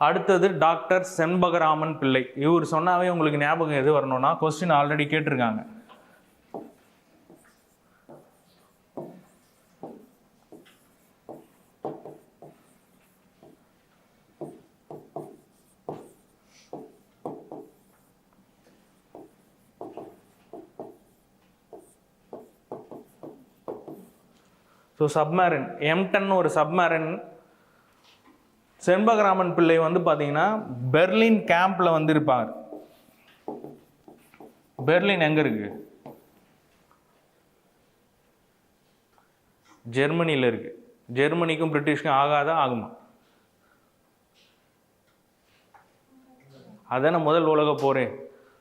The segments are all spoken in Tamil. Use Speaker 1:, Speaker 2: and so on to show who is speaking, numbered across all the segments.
Speaker 1: அடுத்தது டாக்டர் செண்பகராமன் பிள்ளை. இவர் சொன்னாவே உங்களுக்கு ஞாபகம் எது வரணும்னா, கொஸ்டின் ஆல்ரெடி கேட்டிருக்காங்க. ஸோ சப்மேரின் M10 ஒரு சப்மேரின். செண்பகராமன் பிள்ளை வந்து பார்த்தீங்கன்னா பெர்லின் கேம்பில் வந்து இருப்பாங்க. பெர்லின் எங்கே இருக்கு? ஜெர்மனியில் இருக்கு. ஜெர்மனிக்கும் பிரிட்டிஷ்க்கும் ஆகாதா? ஆகுமா? அதான முதல் உலக போரே.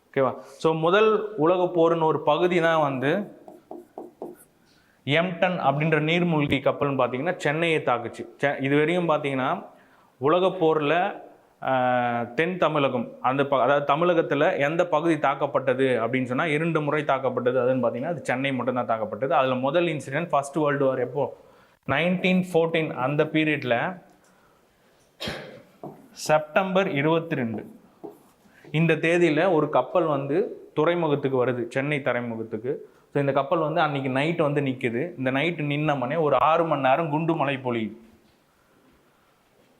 Speaker 1: ஓகேவா? ஸோ முதல் உலக போருன்னு ஒரு பகுதி தான் வந்து M10 அப்படின்ற நீர்மூழ்கி கப்பல்னு பார்த்தீங்கன்னா சென்னையை தாக்குச்சு. இது வரையும் பார்த்தீங்கன்னா உலகப் போரில் தென் தமிழகம் அதாவது தமிழகத்தில் எந்த பகுதி தாக்கப்பட்டது அப்படின்னு சொன்னால் 2 முறை தாக்கப்பட்டது. அதுன்னு பார்த்தீங்கன்னா அது சென்னை மட்டும்தான் தாக்கப்பட்டது. அதில் முதல் இன்சிடென்ட் ஃபர்ஸ்ட் வேர்ல்டு வார் எப்போ 1914 அந்த பீரியடில் செப்டம்பர் 22 இந்த தேதியில் ஒரு கப்பல் வந்து துறைமுகத்துக்கு வருது, சென்னை துறைமுகத்துக்கு. ஸோ இந்த கப்பல் வந்து அன்றைக்கி நைட்டு வந்து நிற்குது. இந்த நைட்டு நின்னமனே ஒரு 6 மணி நேரம் குண்டு மழை பொழியுது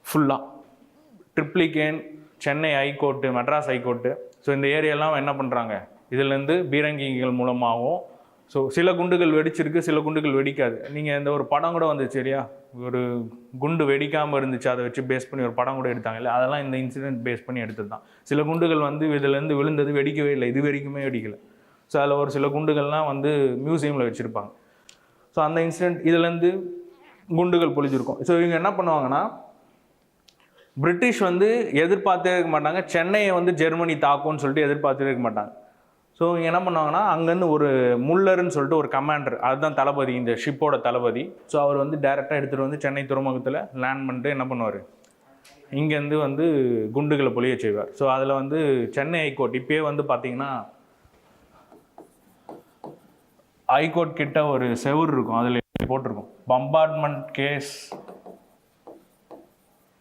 Speaker 1: ஃபுல்லாக. Triplicane, Chennai high court, Madras high court, so இந்த ஏரியாலாம் என்ன பண்ணுறாங்க, இதுலேருந்து பீரங்கிகள் மூலமாகவும். ஸோ சில குண்டுகள் வெடிச்சிருக்கு, சில குண்டுகள் வெடிக்காது. நீங்கள் இந்த ஒரு படம் கூட வந்துச்சு இல்லையா, ஒரு குண்டு வெடிக்காமல் இருந்துச்சு, அதை வச்சு பேஸ் பண்ணி ஒரு படம் கூட எடுத்தாங்க இல்லை, அதெல்லாம் இந்த இன்சிடென்ட் பேஸ் பண்ணி எடுத்தது தான். சில குண்டுகள் வந்து இதுலேருந்து விழுந்தது வெடிக்கவே இல்லை, இது வரைக்குமே வெடிக்கலை. ஸோ அதில் ஒரு சில குண்டுகள்லாம் வந்து மியூசியமில் வச்சுருப்பாங்க. ஸோ அந்த இன்சிடென்ட் இதுலேருந்து குண்டுகள் பொழிஞ்சிருக்கும். ஸோ இவங்க என்ன பண்ணுவாங்கன்னா, பிரிட்டிஷ் வந்து எதிர்பார்த்தே இருக்க மாட்டாங்க சென்னையை வந்து ஜெர்மனி தாக்கும்னு சொல்லிட்டு எதிர்பார்த்தே இருக்க மாட்டாங்க. ஸோ இங்கே என்ன பண்ணுவாங்கன்னா, அங்கேருந்து ஒரு முல்லர்னு சொல்லிட்டு ஒரு கமாண்டர், அதுதான் தளபதி, இந்த ஷிப்போட தளபதி. ஸோ அவர் வந்து டைரெக்டாக எடுத்துகிட்டு வந்து சென்னை துறைமுகத்தில் லேண்ட் பண்ணிட்டு என்ன பண்ணுவார், இங்கேருந்து வந்து குண்டுகளை பொழிய செய்வார். ஸோ அதில் வந்து சென்னை ஹைகோர்ட் இப்போயே வந்து பார்த்தீங்கன்னா ஹைகோர்ட் கிட்ட ஒரு செவுர் இருக்கும், அதில் போட்டிருக்கும் பம்பார்ட்மெண்ட் கேஸ்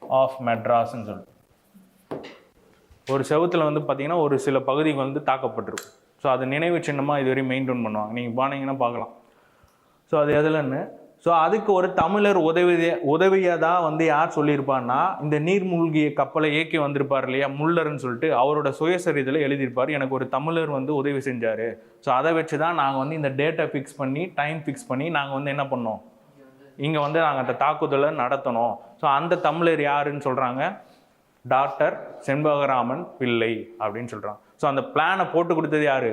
Speaker 1: ஆஃப் மெட்ராஸ்ன்னு சொல்லிட்டு ஒரு செவத்தில் வந்து பார்த்தீங்கன்னா ஒரு சில பகுதிகள் வந்து தாக்கப்பட்டிருக்கும். ஸோ அது நினைவு சின்னமாக இதுவரையும் மெயின்டைன் பண்ணுவாங்க, நீங்கள் போனீங்கன்னா பார்க்கலாம். ஸோ அது எதுலன்னு, ஸோ அதுக்கு ஒரு தமிழர் உதவியாக தான் வந்து யார் சொல்லியிருப்பான்னா, இந்த நீர்மூழ்கிய கப்பலை இயக்கி வந்திருப்பார் இல்லையா முல்லர்னு சொல்லிட்டு, அவரோட சுயசரிதில் எழுதியிருப்பார், எனக்கு ஒரு தமிழர் வந்து உதவி செஞ்சார். ஸோ அதை வச்சு தான் நாங்கள் வந்து இந்த டேட்டை ஃபிக்ஸ் பண்ணி டைம் ஃபிக்ஸ் பண்ணி நாங்கள் வந்து என்ன பண்ணோம், இங்கே வந்து நாங்கள் அந்த தாக்குதலை நடத்தணும். ஸோ அந்த தமிழர் யாருன்னு சொல்கிறாங்க, டாக்டர் செண்பகராமன் பிள்ளை அப்படின்னு சொல்கிறாங்க. ஸோ அந்த பிளானை போட்டு கொடுத்தது யார்,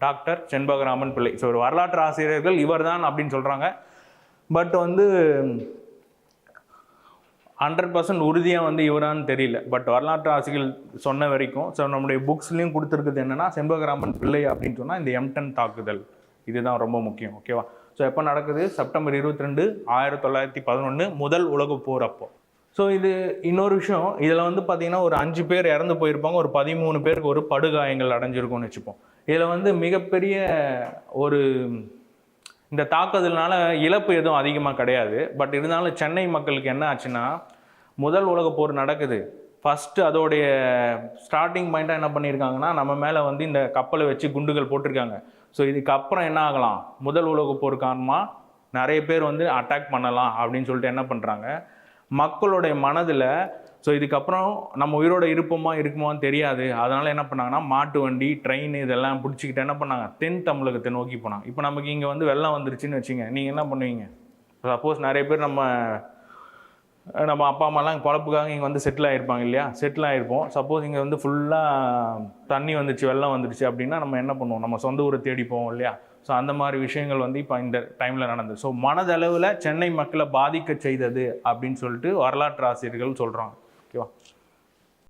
Speaker 1: டாக்டர் செண்பகராமன் பிள்ளை. ஸோ ஒரு வரலாற்று ஆசிரியர்கள் இவர் தான் அப்படின்னு சொல்கிறாங்க. பட் வந்து 100% உறுதியாக வந்து இவரான்னு தெரியல. பட் வரலாற்று ஆசிரியர்கள் சொன்ன வரைக்கும், ஸோ நம்முடைய புக்ஸ்லேயும் கொடுத்துருக்குது என்னென்னா, செண்பகராமன் பிள்ளை அப்படின்னு சொன்னால் இந்த M10 தாக்குதல் இதுதான் ரொம்ப முக்கியம். ஓகேவா? ஸோ எப்போ நடக்குது, செப்டம்பர் 22, 1911 முதல் உலக போர் அப்போ. ஸோ இது இன்னொரு விஷயம், இதில் வந்து பார்த்தீங்கன்னா ஒரு 5 பேர் இறந்து போயிருப்பாங்க, ஒரு 13 பேருக்கு ஒரு படுகாயங்கள் அடைஞ்சிருக்கும்னு வச்சுப்போம். இதில் வந்து மிகப்பெரிய ஒரு இந்த தாக்குதல்னால இழப்பு எதுவும் அதிகமாக கிடையாது. பட் இருந்தாலும் சென்னை மக்களுக்கு என்ன ஆச்சுன்னா, முதல் உலக போர் நடக்குது, ஃபஸ்ட்டு அதோடைய ஸ்டார்டிங் பாயிண்ட்டாக என்ன பண்ணியிருக்காங்கன்னா, நம்ம மேலே வந்து இந்த கப்பலை வச்சு குண்டுகள் போட்டிருக்காங்க. ஸோ இதுக்கப்புறம் என்ன ஆகலாம், முதல் உலக போர் காரணமாக நிறைய பேர் வந்து அட்டாக் பண்ணலாம் அப்படின்னு சொல்லிட்டு என்ன பண்ணுறாங்க, மக்களுடைய மனதில் ஸோ இதுக்கப்புறம் நம்ம உயிரோடு இருக்குமான்னு தெரியாது, அதனால் என்ன பண்ணாங்கன்னா மாட்டு வண்டி, ட்ரெயின் இதெல்லாம் பிடிச்சிக்கிட்டு என்ன பண்ணாங்க, தென் தமிழகத்தை நோக்கி போனாங்க. இப்போ நமக்கு இங்கே வந்து வெள்ளம் வந்துருச்சுன்னு வச்சுங்க, நீங்கள் என்ன பண்ணுவீங்க, சப்போஸ் நிறைய பேர் நம்ம அப்பா அம்மாலாம் குழப்புக்காக இங்கே வந்து செட்டில் ஆகிருப்பாங்க இல்லையா, செட்டில் ஆகிருப்போம். சப்போஸ் இங்கே வந்து ஃபுல்லாக தண்ணி வந்துடுச்சு, வெள்ளம் வந்துடுச்சு அப்படின்னா நம்ம என்ன பண்ணுவோம், நம்ம சொந்த ஊரை தேடி போவோம் இல்லையா. ஸோ அந்த மாதிரி விஷயங்கள் வந்து இப்போ இந்த டைமில் நடந்தது. ஸோ மனதளவில் சென்னை மக்களை பாதிக்க செய்தது அப்படின்னு சொல்லிட்டு வரலாற்று ஆசிரியர்கள் சொல்கிறாங்க. ஓகேவா?